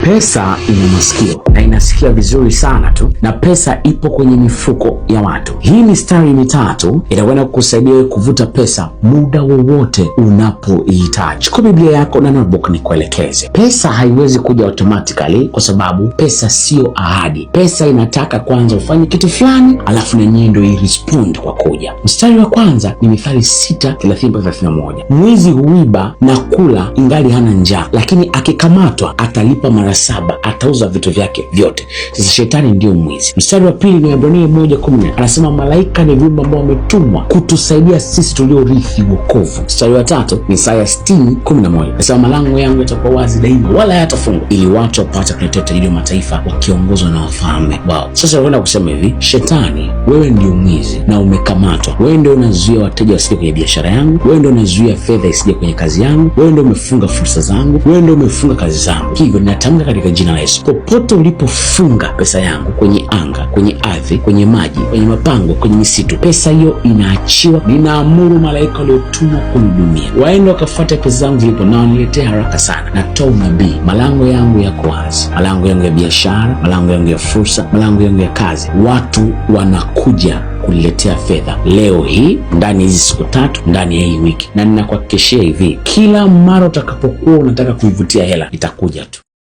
Pesa ina masikio na inasikia vizuri sana tu, na pesa ipo kwenye mifuko ya watu. Hii mistari mitatu itakwenda kukusaidia kuvuta pesa muda wowote unapoihitaji. Chukua Biblia yako na notebook nikuelekeze. Pesa haiwezi kuja automatically kwa sababu pesa sio ahadi. Pesa inataka kwanza ufanye kitu fulani, alafu na yenyewe ndio irespond kwa kuja. Mstari wa kwanza ni Mithali 6:30-31. Mwizi huiba na kula ingali hana njaa, lakini akikamatwa atalipa mara 7, atauza vitu vyake vyote. Sasa shetani ndio mwizi. Mstari wa pili ni Waebrania 1:10. Anasema malaika ni viumbe ambao wametumwa kutusaidia sisi tuliorithi wokovu. Mstari wa tatu ni Isaya 60:11. Anasema malango yangu yatakuwa wazi daima wala hayatafungwa, ili watu wapate kuletea utajiri wa mataifa wakiongozwa na wafalme wao. Sasa nakwenda kusema hivi, shetani, wewe ndio mwizi na umekamatwa. Wewe ndio unazuia wateja wasije kwenye biashara yangu, wewe ndio unazuia fedha isije kwenye kazi yangu, wewe ndio umefunga fursa zangu, wewe ndio umefunga kazi zangu. Hivyo ninatamka katika jina la Yesu, popote ulipofunga pesa yangu, kwenye anga, kwenye ardhi, kwenye maji, kwenye mapango, kwenye misitu, pesa hiyo inaachiwa. Ninaamuru malaika waliotumwa kunihudumia waende wakafuata pesa zangu zilipo na waniletee haraka sana. Natoa unabii, malango yangu yako wazi, malango yangu ya biashara, malango yangu ya fursa, malango yangu ya kazi. Watu wanakuja kuletea fedha leo hii, ndani hizi siku 3, ndani ya hii wiki, na ninakuhakikishia hivi, kila mara utakapokuwa unataka kuivutia hela itakuja tu.